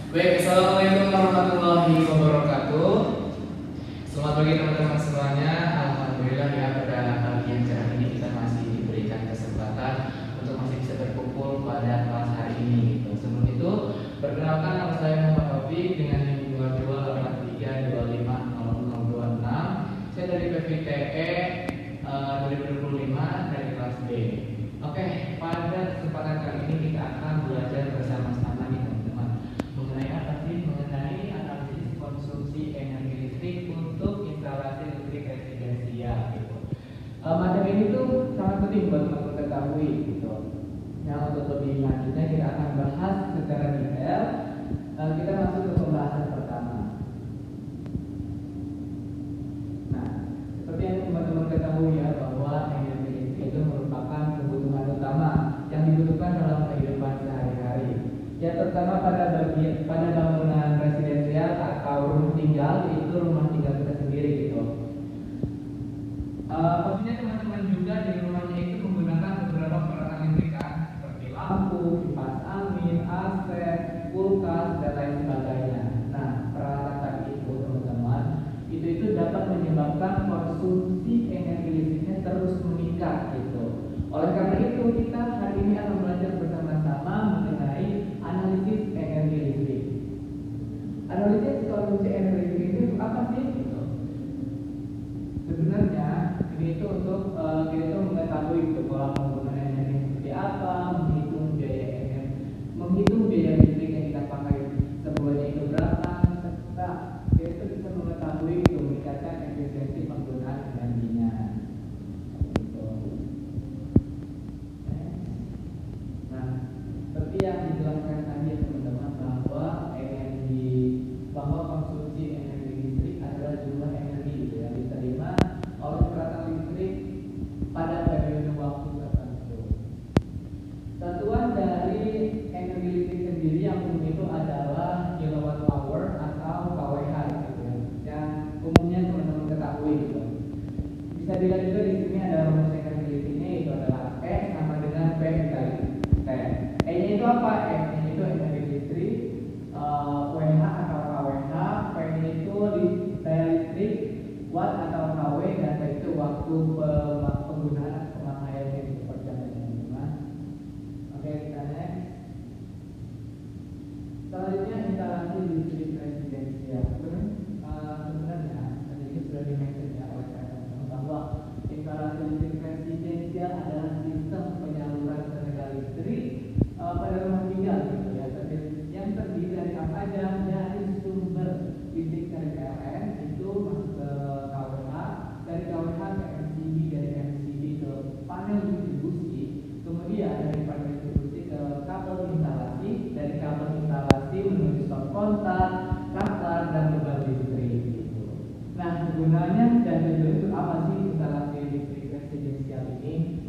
Baik, assalamualaikum warahmatullahi wabarakatuh. Selamat pagi teman-teman semuanya. Alhamdulillah ya, pada pagi yang cerah ini kita masih diberikan kesempatan untuk masih bisa berkumpul pada kelas hari ini. Gitu. Sebelum itu, perkenalkan nama saya Muhammad Taufik dengan NIM 2283250026. Saya dari PVTE 2025 dari kelas B. Oke, pada kesempatan kali ini kita akan belajar bersama-sama nih teman-teman mengenai apa sih? Mengenai analisis konsumsi energi listrik untuk instalasi listrik residensial gitu. Materi ini tuh sangat penting buat teman-teman ketahui gitu. Nah, untuk lebih lanjutnya kita akan bahas secara detail. Kita masuk ke pembahasan pertama. Nah, seperti yang teman-teman ketahui ya, bahwa energi listrik itu merupakan kebutuhan utama yang dibutuhkan dalam kehidupan sehari-hari. Ya, terutama pada bangunan residensial atau rumah tinggal, yaitu rumah tinggal kita sendiri gitu. Pastinya teman-teman juga di rumahnya itu menggunakan beberapa peralatan listrik kan, seperti lampu, kipas angin, AC, kulkas, dan lain sebagainya. Nah, peralatan tadi itu teman-teman, itu dapat menyebabkan konsumsi energi listriknya terus meningkat gitu. Oleh karena itu kita hari ini akan belajar bersama-sama mengenai analisis energi listrik. Analisis konsumsi energi listrik itu apa sih? Gitu. Sebenarnya ini itu untuk kita itu mengetahui gitu, pola penggunaan energi seperti apa, menghitung biaya listrik yang kita pakai sebulannya itu berapa, serta kita itu bisa mengetahui gitu, meningkatkan efisiensi penggunaan energinya. Gitu. Nah, seperti yang dijelaskan tadi teman-teman bahwa konsumsi energi listrik adalah jumlah energi gitu, yang diterima oleh peralatan listrik pada periode waktu tertentu. Satuan dari energi listrik sendiri yang umum itu adalah kilowatt hour atau kWh gitu ya, yang umumnya teman-teman ketahui gitu. Bisa dilihat juga di sini ada rumus energi listriknya, itu adalah E sama dengan P dikali T. E-nya itu apa? E-nya itu energi listrik, WH atau kWh, P-nya itu daya listrik, watt atau kW, dan T itu waktu penggunaan atau pemakaiannya itu per jam teman-teman. Oke, kita next. Selanjutnya instalasi listrik residensial. Sebenarnya tadi ini sudah dimention ya oleh teman-teman bahwa instalasi listrik residensial adalah sistem penyaluran tenaga listrik pada rumah tinggal gitu ya, yang terdiri dari apa aja? Dari sumber listrik dari PLN itu masuk ke kWh, dari kWh ke MCB, dari MCB ke panel distribusi, kemudian dari panel distribusi ke kabel instalasi, dari kabel instalasi menuju stop kontak, kasar, dan beban listrik gitu. Nah, gunanya dan tujuannya itu apa sih instalasi listrik residensial ini?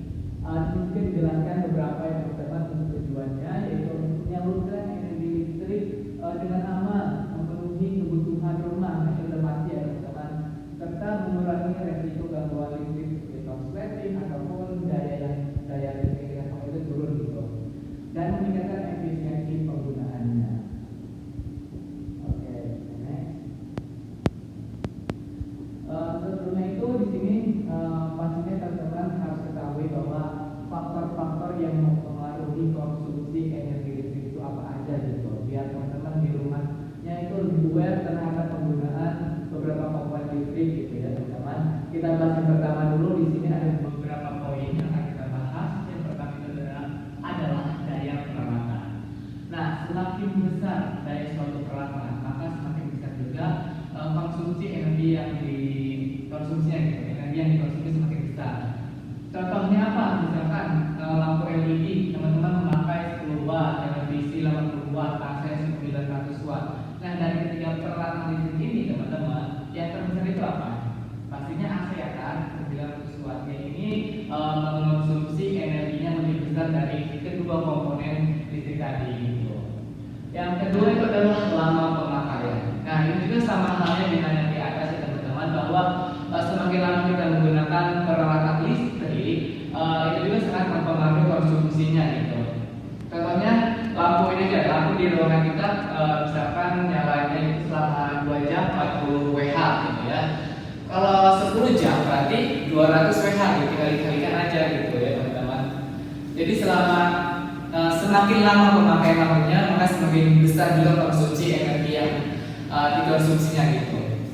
Di sini dijelaskan beberapa yang teman-teman untuk tujuannya, yaitu untuk menyalurkan energi listrik dengan aman, memenuhi kebutuhan rumah yang masih ya teman-teman, serta mengurangi resiko gangguan listrik seperti korsleting ataupun daya listrik yang itu turun gitu, dan meningkatkan efisiensi penggunaannya. Oke, next. Sebelumnya itu di sini pastinya teman-teman harus ketahui bahwa faktor-faktor yang mempengaruhi konsumsi energi listrik itu apa aja gitu, biar teman-teman di rumahnya itu lebih aware terhadap penggunaan beberapa komponen listrik gitu ya teman-teman. Kita bahas yang pertama dulu. Di sini ada beberapa poin yang akan kita bahas. Yang pertama itu adalah daya peralatan. Nah, semakin besar daya suatu peralatan, maka semakin besar juga konsumsi energi yang dikonsumsinya gitu. Energi yang dikonsumsi semakin besar. Contohnya apa? Misalkan lampu LED, teman-teman memakai 10 watt, televisi 80 watt, AC 900 watt. Nah, dari ketiga peralatan listrik ini teman-teman, yang terbesar itu apa? Pastinya AC ya kan, 900 watt. Yang ini mengonsumsi energinya lebih besar dari kedua komponen listrik tadi gitu. Yang kedua itu adalah lama pemakaian. Nah, ini juga sama halnya dengan yang di atas ya teman-teman, bahwa semakin lama kita menggunakan peralatan listrik, itu juga sangat mempengaruhi konsumsinya gitu. Contohnya lampu ini aja, lampu di ruangan kita, misalkan misalkan nyalanya itu selama 2 jam 40 WH gitu ya. Kalau 10 jam berarti 200 WH gitu, tinggal dikalikan aja gitu ya teman-teman. Jadi selama semakin lama pemakaian lampunya, maka semakin besar juga konsumsi energi yang dikonsumsinya gitu.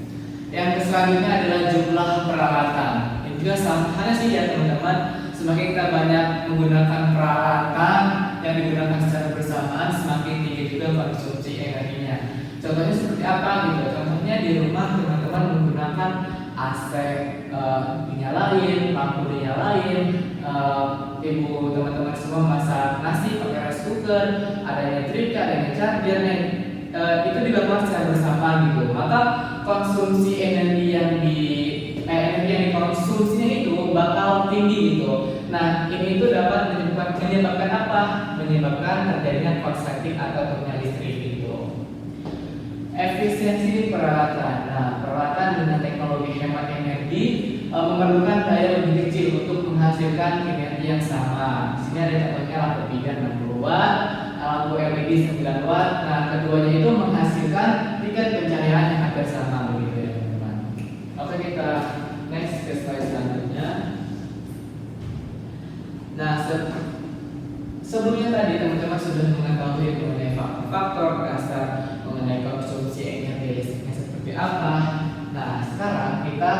Yang selanjutnya adalah jumlah peralatan. Ini juga sama halnya sih ya teman-teman. Semakin kita banyak menggunakan peralatan yang digunakan secara bersamaan, semakin tinggi juga konsumsi energinya. Contohnya seperti apa gitu? Contohnya di rumah teman-teman menggunakan AC dinyalain, lampu dinyalain, ibu teman-teman semua masak nasi pakai rice cooker, adanya trika, adanya chargernya, itu dilakukan secara bersamaan gitu. Maka konsumsi energi yang dikonsumsinya itu bakal tinggi gitu. Nah, ini itu dapat menyebabkan apa? Menyebabkan terjadinya korsleting atau turunnya listrik gitu. Efisiensi peralatan. Nah, peralatan dengan teknologi hemat energi memerlukan daya lebih kecil untuk menghasilkan energi yang sama. Di sini ada contohnya lampu bigan 60 watt, lampu LED 9 watt. Nah, keduanya itu menghasilkan tingkat pencahayaan yang hampir sama begitu ya teman-teman. Oke, kita next ke slide selanjutnya. Nah, sebelumnya tadi teman-teman sudah mengetahui mengenai faktor dasar mengenai konsumsi energi listriknya seperti apa. Nah, sekarang kita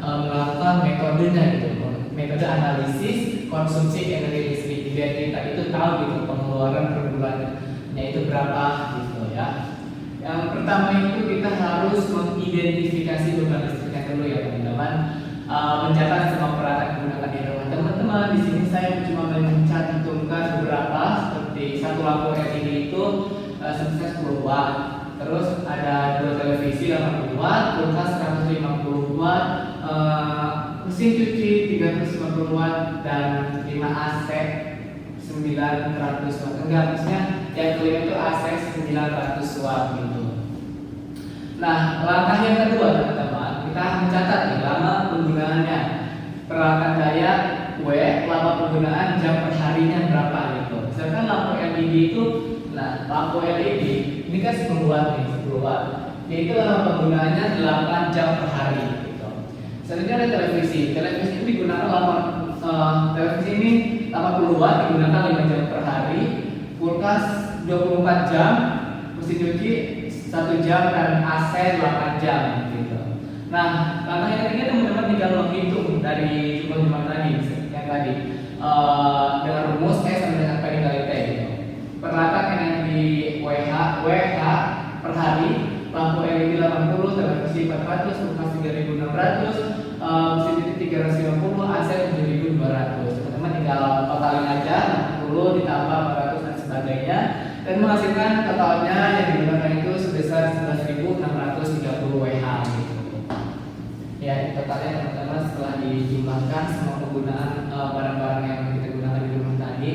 melakukan metodenya gitu, metode analisis konsumsi energi listrik biar kita itu tahu gitu pengeluaran per bulannya itu berapa gitu ya. Yang pertama itu kita harus mengidentifikasi beban listriknya dulu ya teman-teman. Mencatat semua peralatan yang digunakan di rumah teman-teman. Di sini saya cuma mencantumkan beberapa, seperti satu lampu LED itu sebesar 10 watt. Terus ada 2 televisi 80 watt, kulkas 150 watt, mesin cuci 350 watt, dan 5 AC 900 watt. Enggak, maksudnya yang kelima itu AC 900 watt gitu. Nah, langkah yang kedua teman-teman, kita mencatat nih lama penggunaannya. Peralatan daya W, lama penggunaan jam per harinya berapa gitu. Misalkan lampu LED itu, nah lampu LED ini kan 10 watt nih, 10 watt. Yaitu lama penggunaannya 8 jam per hari gitu. Selanjutnya ada televisi. Televisi itu digunakan televisi ini 80 watt digunakan 5 jam per hari. Kulkas 24 jam, mesin cuci 1 jam, dan AC 8 jam gitu. Nah, langkah yang ketiga teman-teman tinggal menghitung dari jumlah tadi yang tadi dengan rumus S sama dengan P dikali T gitu. Peralatan energi WH per hari, lampu LED 80, televisi 400, kulkas 3600, mesin cuci 350, AC 7200. Teman-teman tinggal totalin aja 60 ditambah 400 dan sebagainya, dan menghasilkan totalnya yang digunakan itu sebesar 11.630 WH gitu. Ya, totalnya teman-teman setelah dijumlahkan semua penggunaan barang-barang yang kita gunakan di rumah tadi,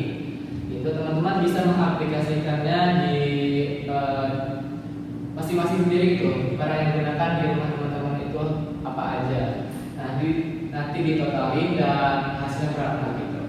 itu teman-teman bisa mengaplikasikannya di masing-masing sendiri gitu. Barang yang digunakan di rumah teman-teman itu apa aja. Nanti ditotalin dan hasilnya berapa gitu.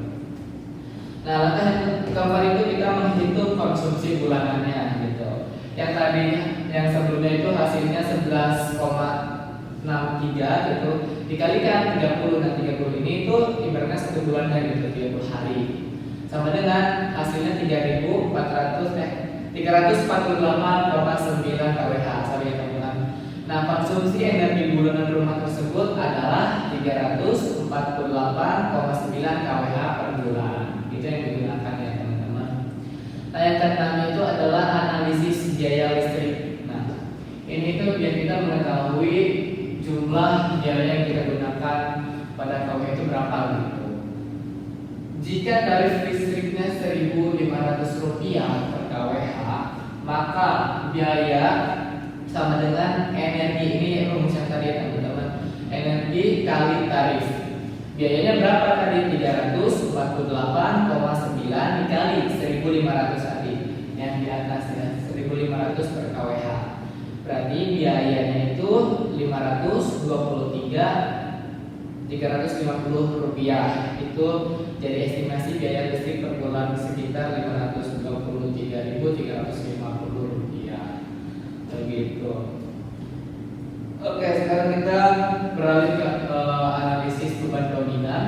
Nah, langkah yang keempat itu kita menghitung konsumsi bulanannya gitu. Yang tadi yang sebelumnya itu hasilnya 11,63 gitu dikalikan 30, dan 30 ini itu ibaratnya 1 bulan kan gitu, 30 hari. Sama dengan hasilnya 348,9 kWh sorry teman-teman. Nah, konsumsi energi bulanan rumah tersebut adalah 348,9 kWh per bulan. Itu yang digunakan ya teman-teman. Nah, yang keenam itu adalah analisis biaya listrik. Nah, ini tuh biar kita mengetahui jumlah biaya yang kita gunakan pada KW itu berapa gitu. Jika tarif listriknya Rp1.500 per kWh, maka biaya sama dengan energi ini rumus yang tadi ya teman-teman. Energi kali tarif. Biayanya berapa tadi? 348,9 dikali 1.500 tadi. Yang di atas ya, 1.500 per kWh. Berarti biayanya itu 350 rupiah. Itu jadi estimasi biaya listrik per bulan sekitar 523.350 rupiah. gitu. Oke, sekarang kita beralih ke analisis beban dominan.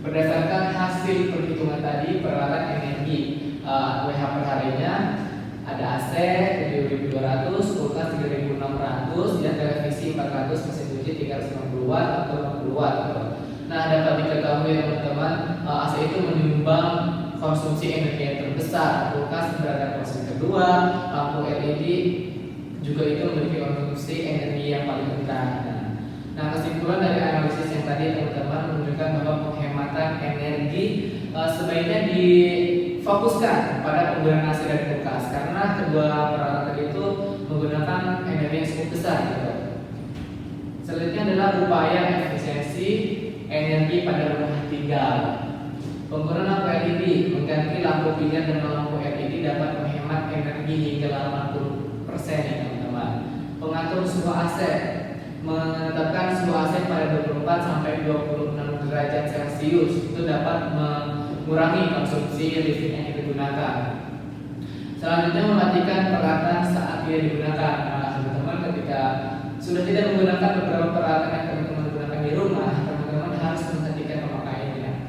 Berdasarkan hasil perhitungan tadi, peralatan energi WH per harinya ada AC 7.200, kulkas 3.600, ya, televisi 400, mesin cuci 350 watt atau 60 watt gitu. Nah, dapat diketahui teman-teman, AC itu menyumbang konsumsi energi yang terbesar, kulkas berada posisi kedua, lampu LED juga itu memiliki konsumsi energi yang paling rendah. Nah, kesimpulan dari analisis yang tadi teman-teman menunjukkan bahwa penghematan energi sebaiknya difokuskan pada penggunaan AC dan kulkas karena kedua peralatan itu menggunakan energi yang cukup besar gitu. Selanjutnya adalah upaya efisiensi energi pada rumah tinggal. Penggunaan lampu LED, mengganti lampu pijar dengan lampu LED dapat menghemat energi hingga 80% ya teman-teman. Pengatur suhu AC, menetapkan suhu AC pada 24 sampai 26 derajat Celcius itu dapat mengurangi konsumsi listrik yang digunakan. Selanjutnya, mematikan peralatan saat tidak digunakan. Nah, teman-teman, ketika sudah tidak menggunakan beberapa peralatan yang teman-teman gunakan di rumah, teman-teman harus menghentikan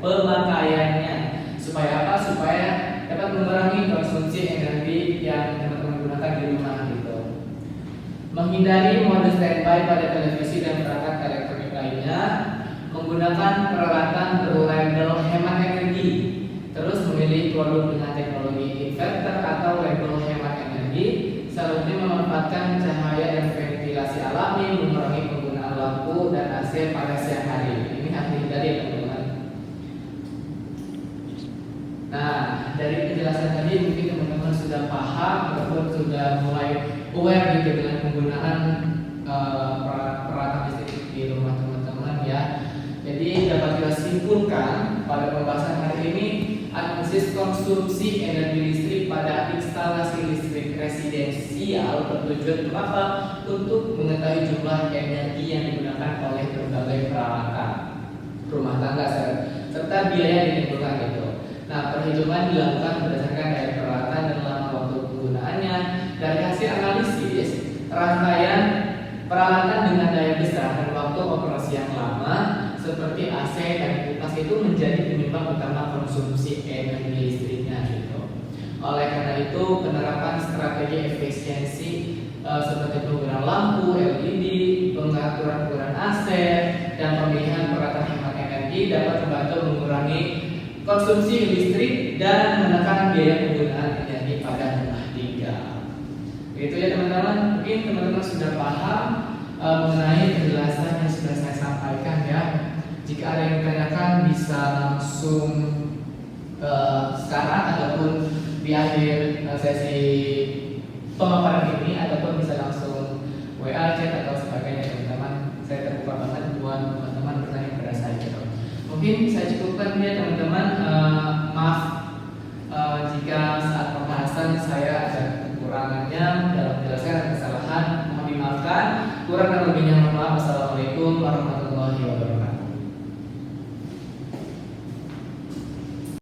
pemakaiannya. Supaya apa? Supaya dapat mengurangi konsumsi energi yang teman-teman gunakan di rumah gitu. Menghindari mode standby pada televisi dan perangkat elektronik lainnya, menggunakan peralatan berlabel hemat energi, terus memilih produk dengan teknologi inverter atau label hemat energi. Selanjutnya, memanfaatkan cahaya dan ventilasi alami, mengurangi penggunaan lampu dan AC pada siang hari. Ini harus dihindari ya teman-teman. Nah, dari penjelasan tadi mungkin teman-teman sudah paham ataupun sudah mulai aware gitu dengan penggunaan peralatan listrik di rumah teman-teman ya. Jadi dapat kita simpulkan pada pembahasan hari ini, analisis konsumsi energi listrik pada instalasi listrik residensial bertujuan apa? Untuk mengetahui jumlah energi yang digunakan oleh berbagai peralatan rumah tangga serta biaya yang ditimbulkan gitu. Nah, perhitungan dilakukan berdasarkan daya peralatan dan lama waktu penggunaannya. Dari hasil analisis, rangkaian peralatan dengan daya besar dan waktu operasi yang lama seperti AC dan kulkas itu menjadi penyumbang utama konsumsi energi listriknya gitu. Oleh karena itu, penerapan strategi efisiensi seperti penggunaan lampu LED, pengaturan penggunaan AC, dan pemilihan peralatan hemat energi dapat membantu mengurangi konsumsi listrik dan menekan biaya penggunaan energi pada rumah tinggal. Itu ya teman-teman, mungkin teman-teman sudah paham mengenai penjelasan yang sudah saya sampaikan ya. Jika ada yang ditanyakan bisa langsung sekarang ataupun di akhir sesi pemaparan ini, ataupun bisa langsung WA, chat atau sebagainya teman-teman. Saya terbuka banget buat teman-teman bertanya kepada saya gitu. Mungkin saya cukupkan ya teman-teman. Maaf jika saat pembahasan saya ada kekurangannya dalam menjelaskan kesalahan, mohon dimaafkan. Kurang dan lebihnya mohon maaf. Wassalamualaikum warahmatullahi wabarakatuh.